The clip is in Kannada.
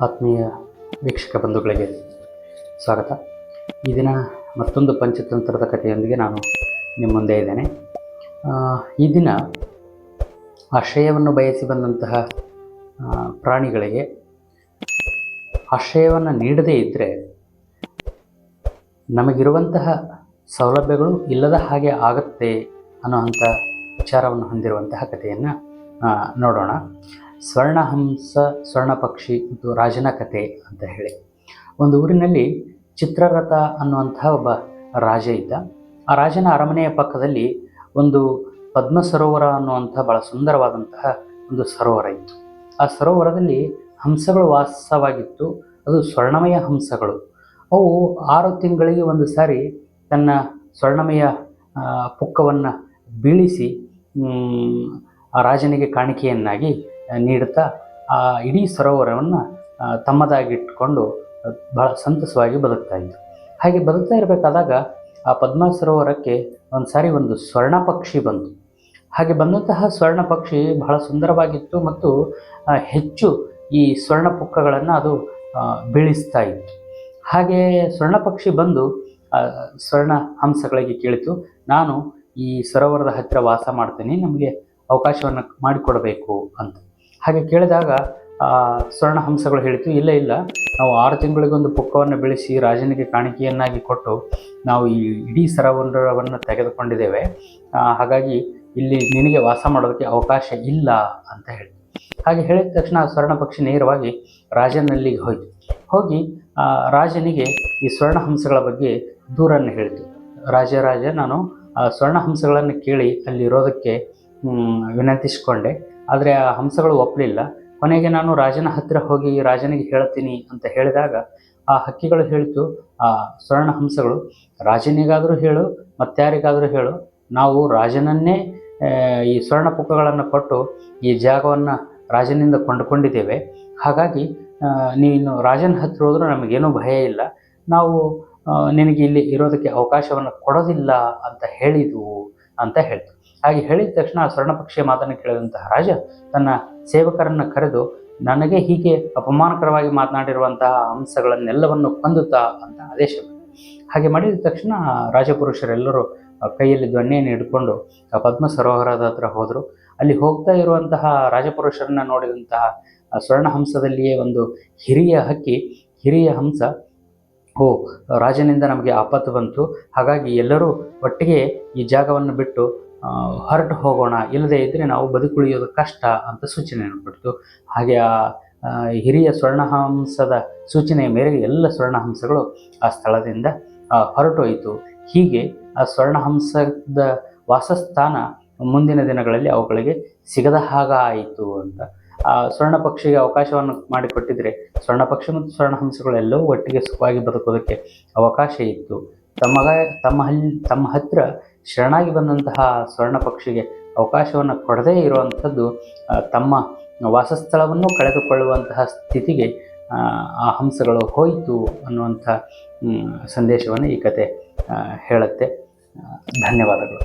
ಆತ್ಮೀಯ ವೀಕ್ಷಕ ಬಂಧುಗಳಿಗೆ ಸ್ವಾಗತ. ಈ ದಿನ ಮತ್ತೊಂದು ಪಂಚತಂತ್ರದ ಕಥೆಯೊಂದಿಗೆ ನಾನು ನಿಮ್ಮ ಮುಂದೆ ಇದ್ದೇನೆ. ಈ ದಿನ ಆಶ್ರಯವನ್ನು ಬಯಸಿ ಬಂದಂತಹ ಪ್ರಾಣಿಗಳಿಗೆ ಆಶ್ರಯವನ್ನು ನೀಡದೇ ಇದ್ದರೆ ನಮಗಿರುವಂತಹ ಸೌಲಭ್ಯಗಳು ಇಲ್ಲದ ಹಾಗೆ ಆಗುತ್ತೆ ಅನ್ನೋವಂಥ ವಿಚಾರವನ್ನು ಹೊಂದಿರುವಂತಹ ಕಥೆಯನ್ನು ನೋಡೋಣ. ಸ್ವರ್ಣಹಂಸ, ಸ್ವರ್ಣಪಕ್ಷಿ ಮತ್ತು ರಾಜನ ಕಥೆ ಅಂತ ಹೇಳಿ. ಒಂದು ಊರಿನಲ್ಲಿ ಚಿತ್ರರಥ ಅನ್ನುವಂಥ ಒಬ್ಬ ರಾಜ ಇದ್ದ. ಆ ರಾಜನ ಅರಮನೆಯ ಪಕ್ಕದಲ್ಲಿ ಒಂದು ಪದ್ಮ ಸರೋವರ ಅನ್ನುವಂಥ ಭಾಳ ಸುಂದರವಾದಂತಹ ಒಂದು ಸರೋವರ ಇತ್ತು. ಆ ಸರೋವರದಲ್ಲಿ ಹಂಸಗಳು ವಾಸವಾಗಿತ್ತು. ಅದು ಸ್ವರ್ಣಮಯ ಹಂಸಗಳು. ಅವು 6 ತಿಂಗಳಿಗೆ ಒಂದು ಸಾರಿ ತನ್ನ ಸ್ವರ್ಣಮಯ ಪುಕ್ಕವನ್ನು ಬೀಳಿಸಿ ಆ ರಾಜನಿಗೆ ಕಾಣಿಕೆಯನ್ನಾಗಿ ನೀಡುತ್ತಾ ಆ ಇಡೀ ಸರೋವರವನ್ನು ತಮ್ಮದಾಗಿಟ್ಕೊಂಡು ಬಹಳ ಸಂತಸವಾಗಿ ಬದುಕ್ತಾ ಇತ್ತು. ಹಾಗೆ ಬದುಕ್ತಾ ಇರಬೇಕಾದಾಗ ಆ ಪದ್ಮ ಸರೋವರಕ್ಕೆ ಒಂದು ಸಾರಿ ಒಂದು ಸ್ವರ್ಣ ಪಕ್ಷಿ ಬಂತು. ಹಾಗೆ ಬಂದಂತಹ ಸ್ವರ್ಣ ಪಕ್ಷಿ ಬಹಳ ಸುಂದರವಾಗಿತ್ತು ಮತ್ತು ಹೆಚ್ಚು ಈ ಸ್ವರ್ಣ ಪುಕ್ಕಗಳನ್ನು ಅದು ಬೀಳಿಸ್ತಾ ಇತ್ತು. ಹಾಗೆ ಸ್ವರ್ಣ ಪಕ್ಷಿ ಬಂದು ಸ್ವರ್ಣ ಹಂಸಗಳಿಗೆ ಕೇಳಿತು, ನಾನು ಈ ಸರೋವರದ ಹತ್ತಿರ ವಾಸ ಮಾಡ್ತೀನಿ, ನಮಗೆ ಅವಕಾಶವನ್ನು ಮಾಡಿಕೊಡಬೇಕು ಅಂತ. ಹಾಗೆ ಕೇಳಿದಾಗ ಸ್ವರ್ಣ ಹಂಸಗಳು ಹೇಳಿತು, ಇಲ್ಲ ಇಲ್ಲ, ನಾವು 6 ತಿಂಗಳಿಗೊಂದು ಪುಕ್ಕವನ್ನು ಬೆಳೆಸಿ ರಾಜನಿಗೆ ಕಾಣಿಕೆಯನ್ನಾಗಿ ಕೊಟ್ಟು ನಾವು ಈ ಇಡೀ ಸರೋವರವನ್ನು ತೆಗೆದುಕೊಂಡಿದ್ದೇವೆ. ಹಾಗಾಗಿ ಇಲ್ಲಿ ನಿನಗೆ ವಾಸ ಮಾಡೋದಕ್ಕೆ ಅವಕಾಶ ಇಲ್ಲ ಅಂತ ಹೇಳಿ. ಹಾಗೆ ಹೇಳಿದ ತಕ್ಷಣ ಸ್ವರ್ಣ ಪಕ್ಷಿ ನೇರವಾಗಿ ರಾಜನಲ್ಲಿಗೆ ಹೋಗಿ ರಾಜನಿಗೆ ಈ ಸ್ವರ್ಣ ಹಂಸಗಳ ಬಗ್ಗೆ ದೂರನ್ನು ಹೇಳಿತು. ರಾಜ ನಾನು ಸ್ವರ್ಣ ಹಂಸಗಳನ್ನು ಕೇಳಿ ಅಲ್ಲಿರೋದಕ್ಕೆ ವಿನಂತಿಸಿಕೊಂಡೆ, ಆದರೆ ಆ ಹಂಸಗಳು ಒಪ್ಪಲಿಲ್ಲ. ಕೊನೆಗೆ ನಾನು ರಾಜನ ಹತ್ತಿರ ಹೋಗಿ ರಾಜನಿಗೆ ಹೇಳ್ತೀನಿ ಅಂತ ಹೇಳಿದಾಗ ಆ ಹಕ್ಕಿಗಳು ಹೇಳಿತು, ಆ ಸ್ವರ್ಣ ಹಂಸಗಳು, ರಾಜನಿಗಾದರೂ ಹೇಳು ಮತ್ತಾರಿಗಾದರೂ ಹೇಳು, ನಾವು ರಾಜನನ್ನೇ ಈ ಸ್ವರ್ಣ ಪುಕ್ಕಗಳನ್ನು ಕೊಟ್ಟು ಈ ಜಾಗವನ್ನು ರಾಜನಿಂದ ಕೊಂಡುಕೊಂಡಿದ್ದೇವೆ. ಹಾಗಾಗಿ ನೀನು ರಾಜನ ಹತ್ತಿರ ಹೋದರೂ ನಮಗೇನೂ ಭಯ ಇಲ್ಲ, ನಾವು ನಿನಗೆ ಇಲ್ಲಿ ಇರೋದಕ್ಕೆ ಅವಕಾಶವನ್ನು ಕೊಡೋದಿಲ್ಲ ಅಂತ ಹೇಳಿದ್ವು ಅಂತ ಹೇಳ್ತು. ಹಾಗೆ ಹೇಳಿದ ತಕ್ಷಣ ಸ್ವರ್ಣ ಪಕ್ಷಿಯ ಮಾತನ್ನು ಕೇಳಿದಂತಹ ರಾಜ ತನ್ನ ಸೇವಕರನ್ನು ಕರೆದು, ನನಗೆ ಹೀಗೆ ಅಪಮಾನಕರವಾಗಿ ಮಾತನಾಡಿರುವಂತಹ ಹಂಸಗಳನ್ನೆಲ್ಲವನ್ನು ಕೊಂದುತ್ತಾ ಅಂತ ಆದೇಶ ಮಾಡಿದ. ಹಾಗೆ ಮಾಡಿದ ತಕ್ಷಣ ರಾಜಪುರುಷರೆಲ್ಲರೂ ಕೈಯಲ್ಲಿ ದೊಣ್ಣೆಯನ್ನು ಹಿಡ್ಕೊಂಡು ಆ ಪದ್ಮ ಸರೋವರದ ಹತ್ರ ಹೋದರು. ಅಲ್ಲಿ ಹೋಗ್ತಾ ಇರುವಂತಹ ರಾಜಪುರುಷರನ್ನು ನೋಡಿದಂತಹ ಸ್ವರ್ಣ ಹಂಸದಲ್ಲಿಯೇ ಒಂದು ಹಿರಿಯ ಹಂಸ, ರಾಜನಿಂದ ನಮಗೆ ಆಪತ್ತು ಬಂತು, ಹಾಗಾಗಿ ಎಲ್ಲರೂ ಒಟ್ಟಿಗೆ ಈ ಜಾಗವನ್ನು ಬಿಟ್ಟು ಹೊರಟು ಹೋಗೋಣ, ಇಲ್ಲದೇ ಇದ್ದರೆ ನಾವು ಬದುಕುಳಿಯೋದು ಕಷ್ಟ ಅಂತ ಸೂಚನೆಯನ್ನು ಕೊಡ್ತು. ಹಾಗೆ ಆ ಹಿರಿಯ ಸ್ವರ್ಣಹಂಸದ ಸೂಚನೆಯ ಮೇರೆಗೆ ಎಲ್ಲ ಸ್ವರ್ಣಹಂಸಗಳು ಆ ಸ್ಥಳದಿಂದ ಹೊರಟೋಯಿತು. ಹೀಗೆ ಆ ಸ್ವರ್ಣಹಂಸದ ವಾಸಸ್ಥಾನ ಮುಂದಿನ ದಿನಗಳಲ್ಲಿ ಅವುಗಳಿಗೆ ಸಿಗದ ಹಾಗಾಯಿತು ಅಂತ. ಆ ಸ್ವರ್ಣ ಪಕ್ಷಿಗೆ ಅವಕಾಶವನ್ನು ಮಾಡಿಕೊಟ್ಟಿದ್ರೆ ಸ್ವರ್ಣ ಪಕ್ಷಿ ಮತ್ತು ಸ್ವರ್ಣಹಂಸಗಳೆಲ್ಲವೂ ಒಟ್ಟಿಗೆ ಸುಖವಾಗಿ ಬದುಕೋದಕ್ಕೆ ಅವಕಾಶ ಇತ್ತು. ತಮ್ಮ ಹತ್ತಿರ ಶರಣಾಗಿ ಬಂದಂತಹ ಸ್ವರ್ಣ ಪಕ್ಷಿಗೆ ಅವಕಾಶವನ್ನು ಕೊಡದೇ ಇರುವಂಥದ್ದು ತಮ್ಮ ವಾಸಸ್ಥಳವನ್ನು ಕಳೆದುಕೊಳ್ಳುವಂತಹ ಸ್ಥಿತಿಗೆ ಆ ಹಂಸಗಳು ಹೋಯಿತು ಅನ್ನುವಂಥ ಸಂದೇಶವನ್ನು ಈ ಕತೆ ಹೇಳುತ್ತೆ. ಧನ್ಯವಾದಗಳು.